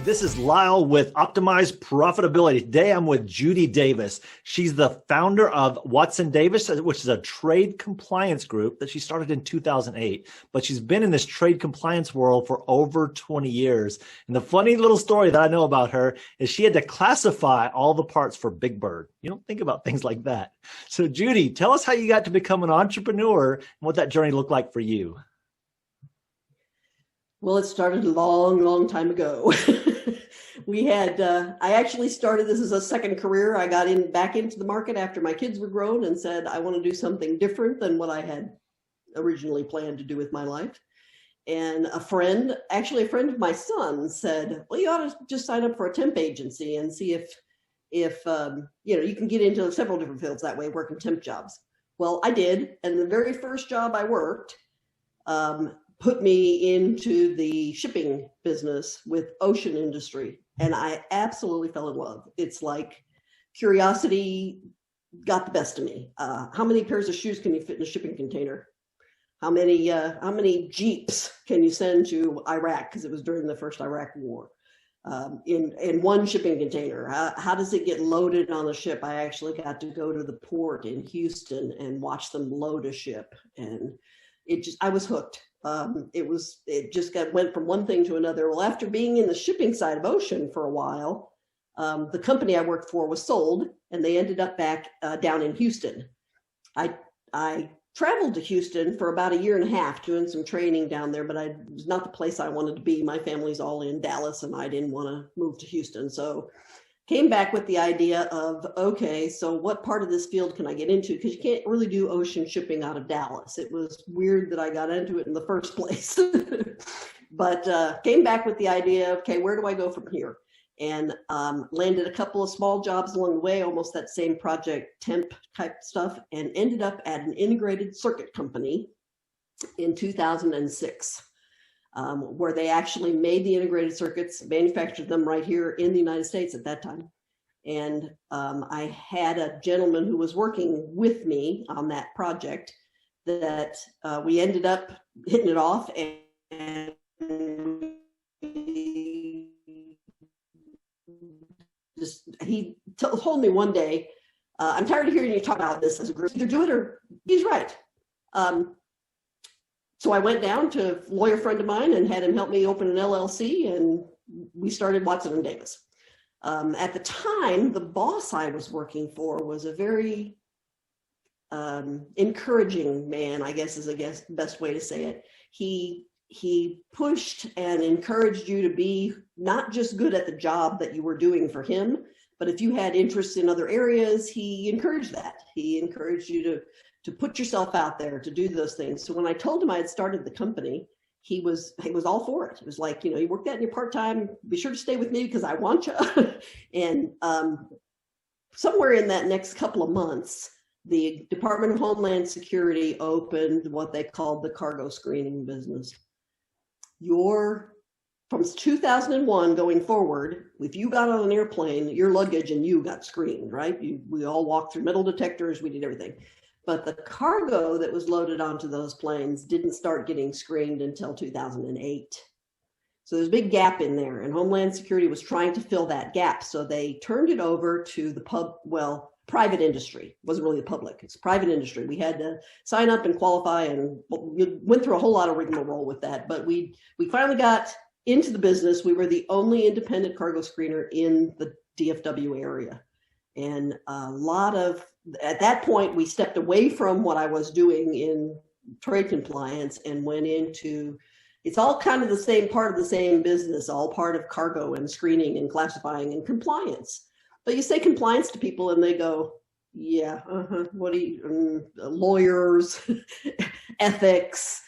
This is Lyle with Optimize Profitability. Today I'm with Judy Davis. She's the founder of Watson Davis, which is a trade compliance group that she started in 2008. But she's been in this trade compliance world for over 20 years. And the funny little story that I know about her is she had to classify all the parts for Big Bird. You don't think about things like that. So Judy, tell us how you got to become an entrepreneur and what that journey looked like for you. Well, it started a long, long time ago. I actually started this as a second career. I got back into the market after my kids were grown and said, I want to do something different than what I had originally planned to do with my life. And a friend of my son said, well, you ought to just sign up for a temp agency and see if you can get into several different fields that way, working temp jobs. Well, I did. And the very first job I worked, put me into the shipping business with ocean industry. And I absolutely fell in love. It's like curiosity got the best of me. How many pairs of shoes can you fit in a shipping container? How many Jeeps can you send to Iraq? Because it was during the first Iraq war. In one shipping container, how does it get loaded on the ship? I actually got to go to the port in Houston and watch them load a ship. And I was hooked. It went from one thing to another. Well, after being in the shipping side of ocean for a while, the company I worked for was sold, and they ended up back down in Houston. I traveled to Houston for about a year and a half doing some training down there, but it was not the place I wanted to be. My family's all in Dallas, and I didn't want to move to Houston. So came back with the idea of, okay, so what part of this field can I get into? Because you can't really do ocean shipping out of Dallas. It was weird that I got into it in the first place. But came back with the idea, okay, where do I go from here? And landed a couple of small jobs along the way, almost that same project temp type stuff, and ended up at an integrated circuit company in 2006. Where they actually made the integrated circuits, manufactured them right here in the United States at that time. And I had a gentleman who was working with me on that project that we ended up hitting it off, and he told me one day, I'm tired of hearing you talk about this as a group. Either do it or he's right. So I went down to a lawyer friend of mine and had him help me open an LLC, and we started Watson & Davis. At the time, the boss I was working for was a very encouraging man, I guess is the best way to say it. He pushed and encouraged you to be not just good at the job that you were doing for him, but if you had interests in other areas, he encouraged that. He encouraged you to put yourself out there, to do those things. So when I told him I had started the company, he was all for it. It was like, you work that in your part-time, be sure to stay with me because I want you. And somewhere in that next couple of months, the Department of Homeland Security opened what they called the cargo screening business. From 2001 going forward, if you got on an airplane, your luggage and you got screened, right? We all walked through metal detectors, we did everything. But the cargo that was loaded onto those planes didn't start getting screened until 2008. So there's a big gap in there, and Homeland Security was trying to fill that gap. So they turned it over to the private industry. It wasn't really the public, it's private industry. We had to sign up and qualify, and we went through a whole lot of rigmarole with that. But we finally got into the business. We were the only independent cargo screener in the DFW area. And at that point, we stepped away from what I was doing in trade compliance and went into, it's all kind of the same part of the same business, all part of cargo and screening and classifying and compliance. But you say compliance to people and they go, yeah, what do you, lawyers, ethics,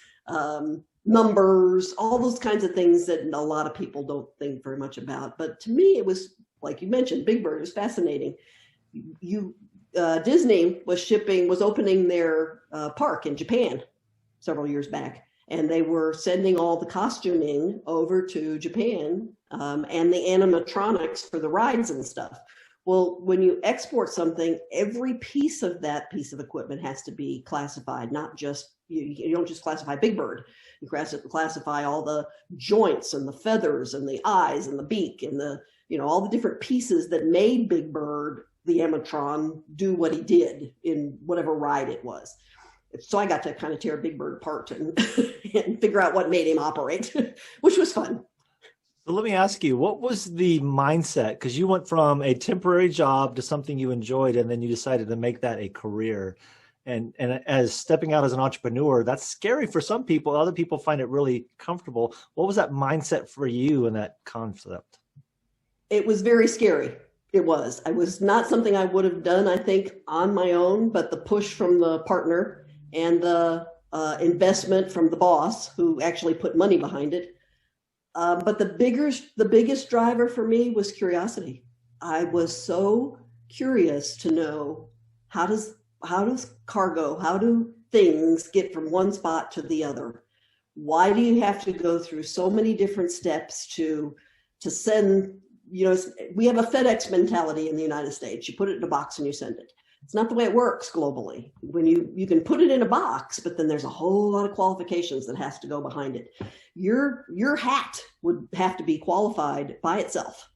numbers, all those kinds of things that a lot of people don't think very much about. But to me, it was, like you mentioned, Big Bird is fascinating. Disney was opening their park in Japan several years back, and they were sending all the costuming over to Japan and the animatronics for the rides and stuff. Well, when you export something, every piece of that piece of equipment has to be classified, not just You don't just classify Big Bird. You classify all the joints and the feathers and the eyes and the beak and the, all the different pieces that made Big Bird, the Amatron, do what he did in whatever ride it was. So I got to kind of tear Big Bird apart and, and figure out what made him operate, which was fun. So let me ask you, what was the mindset? Because you went from a temporary job to something you enjoyed, and then you decided to make that a career. And as stepping out as an entrepreneur, that's scary for some people. Other people find it really comfortable. What was that mindset for you in that concept? It was very scary. It was. It was not something I would have done, I think, on my own, but the push from the partner and the investment from the boss, who actually put money behind it. But the biggest driver for me was curiosity. I was so curious to know how does cargo, how do things get from one spot to the other? Why do you have to go through so many different steps to send, we have a FedEx mentality in the United States. You put it in a box and you send it. It's not the way it works globally. When you can put it in a box, but then there's a whole lot of qualifications that has to go behind it. Your hat would have to be qualified by itself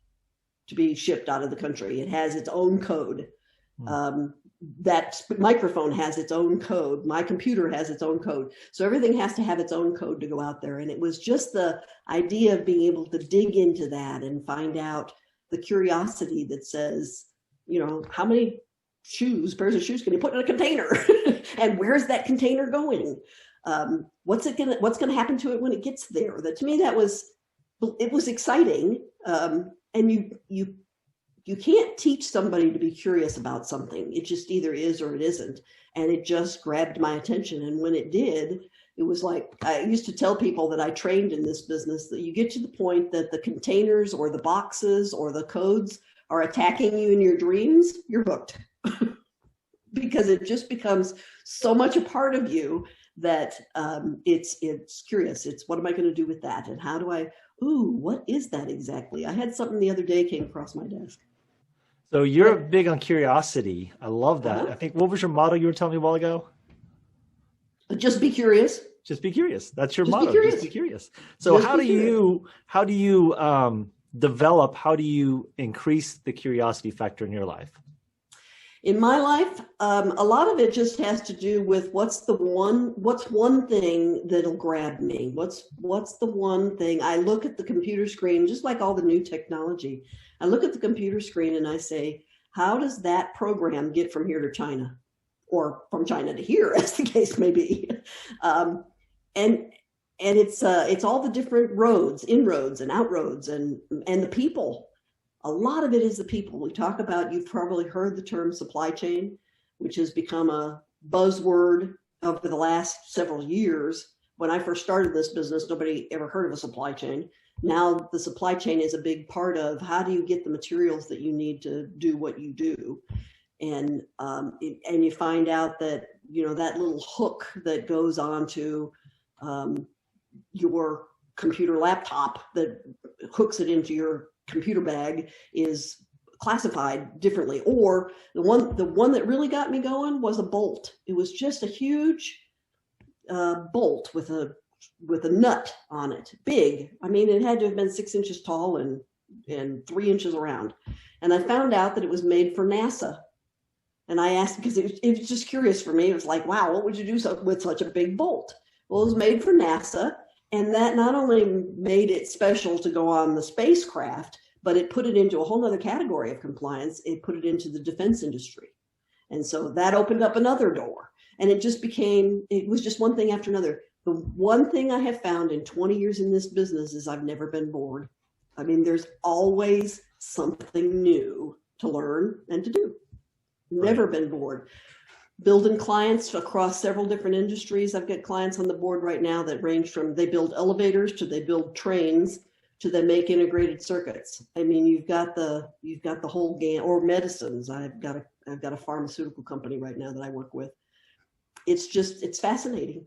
to be shipped out of the country. It has its own code. That microphone has its own code. My computer has its own code. So everything has to have its own code to go out there. And it was just the idea of being able to dig into that and find out the curiosity that says, how many pairs of shoes can you put in a container? And where's that container going? What's going to happen to it when it gets there? That, to me, it was exciting. And you can't teach somebody to be curious about something. It just either is or it isn't. And it just grabbed my attention. And when it did, it was like, I used to tell people that I trained in this business that you get to the point that the containers or the boxes or the codes are attacking you in your dreams, you're hooked. Because it just becomes so much a part of you that it's curious. It's, what am I going to do with that? And how do what is that exactly? I had something the other day came across my desk. So you're big on curiosity. I love that. I think, what was your motto you were telling me a while ago? Just be curious. Just be curious. That's your Just motto. be curious. Just be curious. So how do you develop, how do you increase the curiosity factor in your life? In my life, a lot of it just has to do with what's one thing that'll grab me? What's the one thing? I look at the computer screen, just like all the new technology. I look at the computer screen and I say, how does that program get from here to China? Or from China to here, as the case may be. And it's all the different roads, inroads and outroads and the people. A lot of it is the people. We talk about, you've probably heard the term supply chain, which has become a buzzword over the last several years. When I first started this business, nobody ever heard of a supply chain. Now the supply chain is a big part of how do you get the materials that you need to do what you do. And you find out that, that little hook that goes onto your computer laptop that hooks it into your computer bag is classified differently. Or the one that really got me going was a bolt. It was just a huge bolt with a nut on it, big. I mean, it had to have been 6 inches tall and 3 inches around. And I found out that it was made for NASA. And I asked, because it was just curious for me. It was like, wow, what would you do with such a big bolt? Well, it was made for NASA. And that not only made it special to go on the spacecraft, but it put it into a whole nother category of compliance. It put it into the defense industry. And so that opened up another door. And it was just one thing after another. The one thing I have found in 20 years in this business is I've never been bored. I mean, there's always something new to learn and to do. Never been bored. Building clients across several different industries. I've got clients on the board right now that range from they build elevators to they build trains to they make integrated circuits. I mean, you've got the whole game, or medicines. I've got a pharmaceutical company right now that I work with. It's fascinating.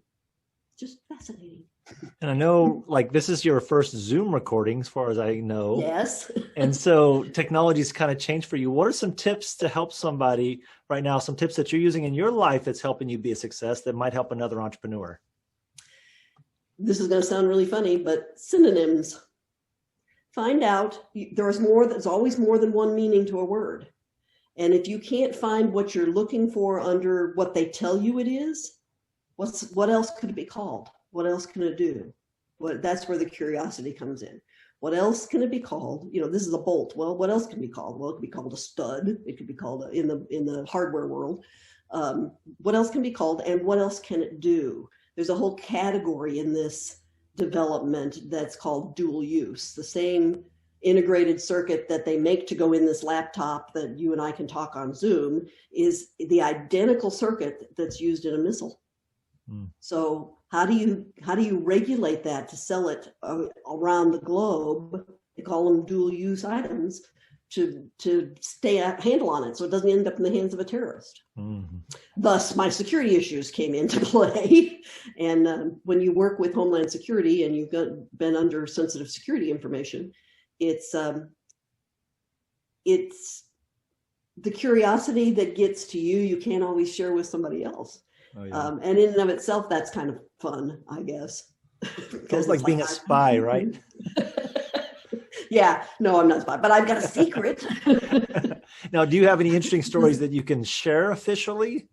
just fascinating. And I know, like, this is your first Zoom recording, as far as I know. Yes. And so technology's kind of changed for you. What are some tips to help somebody right now, some tips that you're using in your life that's helping you be a success that might help another entrepreneur? This is going to sound really funny, but synonyms. Find out there's always more than one meaning to a word. And if you can't find what you're looking for under what they tell you it is, what else could it be called? What else can it do? That's where the curiosity comes in. What else can it be called? This is a bolt. Well, what else can it be called? Well, it could be called a stud. It could be called in the hardware world. What else can be called, and what else can it do? There's a whole category in this development that's called dual use. The same integrated circuit that they make to go in this laptop that you and I can talk on Zoom is the identical circuit that's used in a missile. So how do you regulate that to sell it around the globe? They call them dual use items to stay a handle on it so it doesn't end up in the hands of a terrorist. Mm-hmm. Thus, my security issues came into play. And when you work with Homeland Security and you've been under sensitive security information, it's the curiosity that gets to you, you can't always share with somebody else. Oh, yeah. And in and of itself, that's kind of fun, I guess. It's like being a spy, right? Yeah, no, I'm not a spy, but I've got a secret. Now, do you have any interesting stories that you can share officially?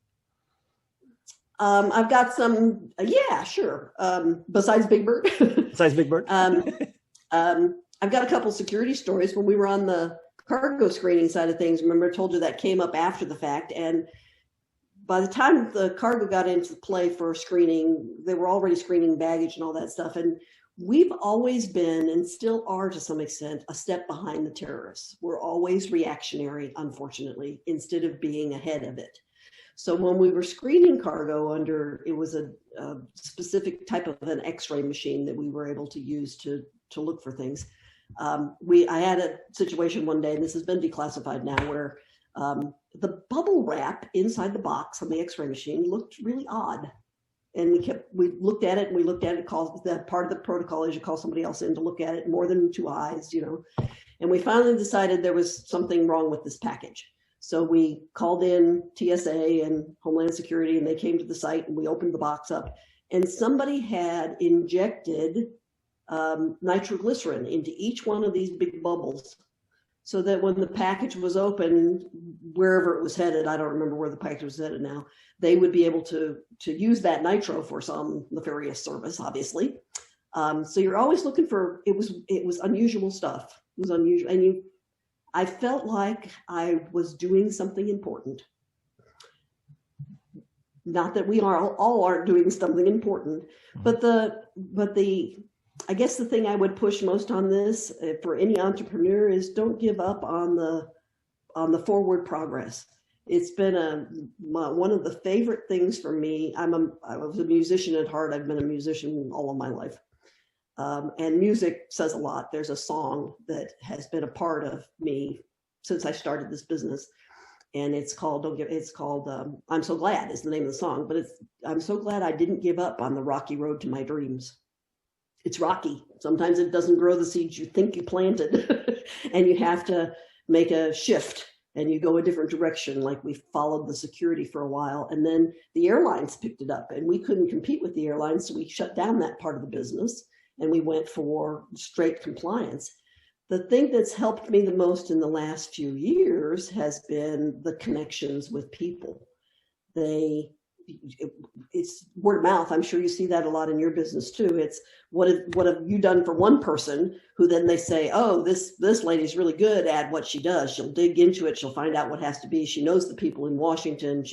I've got some, yeah, sure. Besides Big Bird. Besides Big Bird? I've got a couple security stories. When we were on the cargo screening side of things, remember I told you that came up after the fact, and by the time the cargo got into play for screening, they were already screening baggage and all that stuff. And we've always been, and still are to some extent, a step behind the terrorists. We're always reactionary, unfortunately, instead of being ahead of it. So when we were screening cargo it was a specific type of an X-ray machine that we were able to use to look for things. I had a situation one day, and this has been declassified now, where the bubble wrap inside the box on the X-ray machine looked really odd. And we looked at it, that part of the protocol is you call somebody else in to look at it, more than two eyes, and we finally decided there was something wrong with this package. So we called in TSA and Homeland Security, and they came to the site, and we opened the box up, and somebody had injected nitroglycerin into each one of these big bubbles, so that when the package was opened, wherever it was headed, I don't remember where the package was headed now, they would be able to use that nitro for some nefarious service, obviously. So you're always looking for, it was unusual stuff. It was unusual. And I felt like I was doing something important. Not that we all aren't doing something important, but I guess the thing I would push most on this for any entrepreneur is don't give up on the forward progress. It's been one of the favorite things for me. I was a musician at heart. I've been a musician all of my life. And music says a lot. There's a song that has been a part of me since I started this business. And it's called I'm So Glad is the name of the song, but I'm so glad I didn't give up on the rocky road to my dreams. It's rocky. Sometimes it doesn't grow the seeds you think you planted, and you have to make a shift and you go a different direction. Like we followed the security for a while, and then the airlines picked it up, and we couldn't compete with the airlines. So we shut down that part of the business and we went for straight compliance. The thing that's helped me the most in the last few years has been the connections with people. It's word of mouth. I'm sure you see that a lot in your business too. It's what have you done for one person who then they say, oh, this lady's really good at what she does. She'll dig into it. She'll find out what has to be. She knows the people in Washington.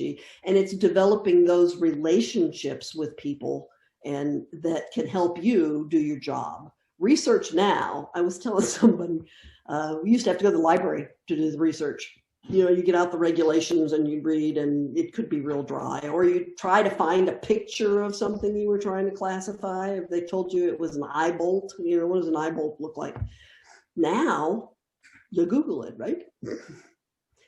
And it's developing those relationships with people and that can help you do your job. Research now. I was telling somebody, we used to have to go to the library to do the research. You get out the regulations and you read, and it could be real dry. Or you try to find a picture of something you were trying to classify. If they told you it was an eye bolt, what does an eye bolt look like? Now, you Google it, right?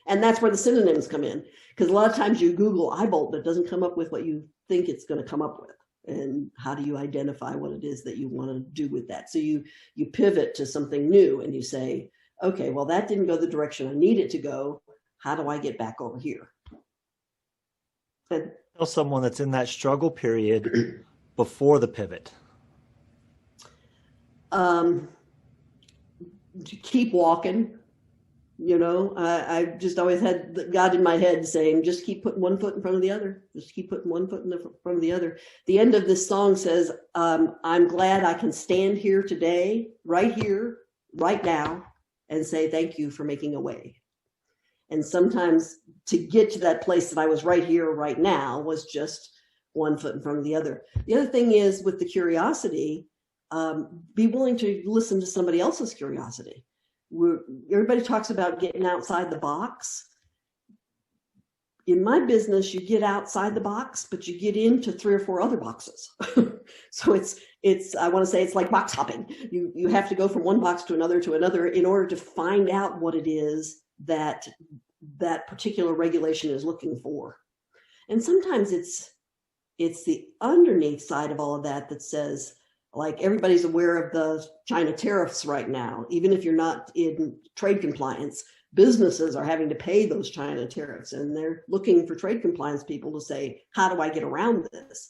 And that's where the synonyms come in. Because a lot of times you Google eye bolt, but it doesn't come up with what you think it's going to come up with. And how do you identify what it is that you want to do with that? So you pivot to something new and you say, okay, well, that didn't go the direction I need it to go. How do I get back over here? And tell someone that's in that struggle period before the pivot. Keep walking. You know, I just always had God in my head saying, just keep putting one foot in front of the other. Just keep putting one foot in front of the other. The end of this song says, I'm glad I can stand here today, right here, right now, and say thank you for making a way. And sometimes to get to that place that I was right here, right now, was just one foot in front of the other. The other thing is with the curiosity, be willing to listen to somebody else's curiosity. Everybody talks about getting outside the box. In my business, you get outside the box, but you get into 3 or 4 other boxes. So it's I want to say it's like box hopping. You have to go from one box to another in order to find out what it is that that particular regulation is looking for. And sometimes it's the underneath side of all of that that says, like, everybody's aware of the China tariffs right now. Even if you're not in trade compliance, businesses are having to pay those China tariffs, and they're looking for trade compliance people to say, how do I get around this?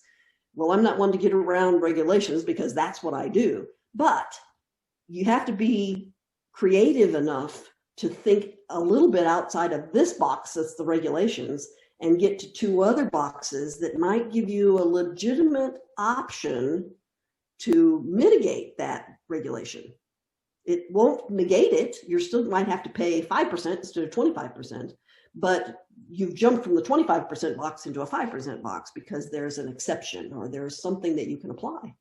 Well, I'm not one to get around regulations because that's what I do. But you have to be creative enough to think a little bit outside of this box that's the regulations and get to 2 other boxes that might give you a legitimate option to mitigate that regulation. It won't negate it. You still might have to pay 5% instead of 25%, but you've jumped from the 25% box into a 5% box because there's an exception or there's something that you can apply.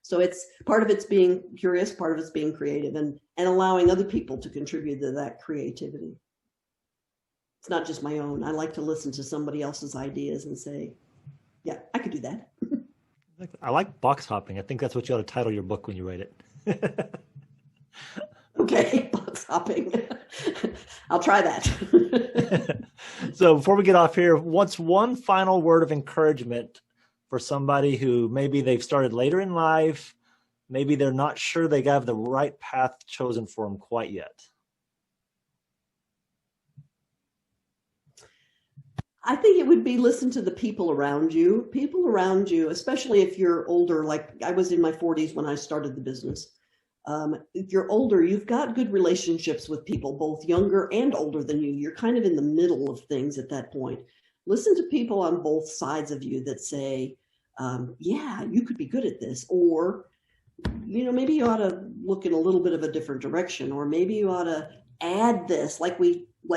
So it's part of it's being curious, part of it's being creative, and allowing other people to contribute to that creativity. It's not just my own. I like to listen to somebody else's ideas and say, yeah, I could do that. I like box hopping. I think that's what you ought to title your book when you write it. Okay, box hopping. I'll try that. So before we get off here, what's one final word of encouragement for somebody who maybe they've started later in life, maybe they're not sure they have the right path chosen for them quite yet? I think it would be listen to the people around you, especially if you're older. Like I was in my 40s when I started the business. If you're older, you've got good relationships with people, both younger and older than you. You're kind of in the middle of things at that point. Listen to people on both sides of you that say, yeah, you could be good at this. Or, you know, maybe you ought to look in a little bit of a different direction, or maybe you ought to add this, like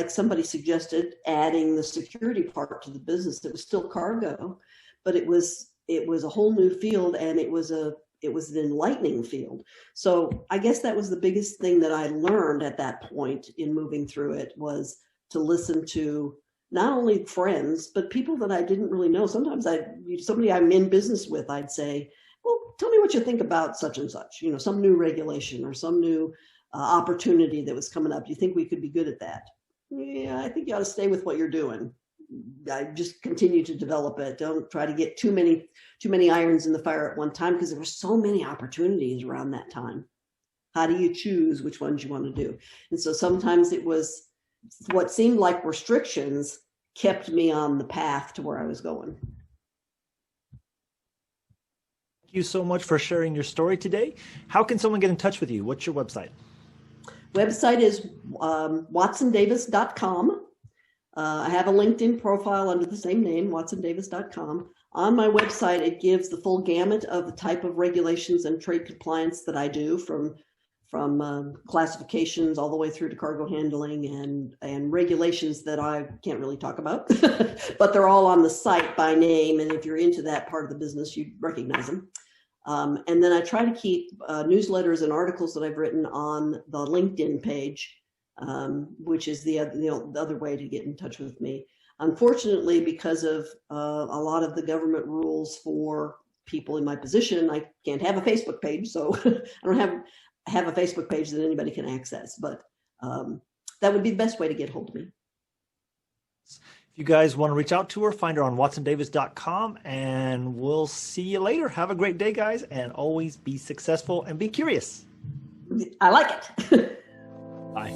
somebody suggested, adding the security part to the business. It was still cargo, but it was a whole new field, and it was an enlightening field. So I guess that was the biggest thing that I learned at that point in moving through it, was to listen to not only friends, but people that I didn't really know. Sometimes somebody I'm in business with, I'd say, well, tell me what you think about such and such, you know, some new regulation or some new opportunity that was coming up. Do you think we could be good at that? Yeah, I think you ought to stay with what you're doing. I just continue to develop it. Don't try to get too many irons in the fire at one time, because there were so many opportunities around that time. How do you choose which ones you want to do? And so sometimes it was what seemed like restrictions kept me on the path to where I was going. Thank you so much for sharing your story today. How can someone get in touch with you? What's your website? Website is watsondavis.com. I have a LinkedIn profile under the same name, watsondavis.com. On my website, it gives the full gamut of the type of regulations and trade compliance that I do, from classifications all the way through to cargo handling and regulations that I can't really talk about, but they're all on the site by name. And if you're into that part of the business, you recognize them. And then I try to keep newsletters and articles that I've written on the LinkedIn page, which is the other way to get in touch with me. Unfortunately, because of a lot of the government rules for people in my position, I can't have a Facebook page. So I don't have a Facebook page that anybody can access, but that would be the best way to get hold of me. If If you guys want to reach out to her, find her on watsondavis.com, and we'll see you later. Have a great day, guys, and always be successful and be curious. I like it. Bye.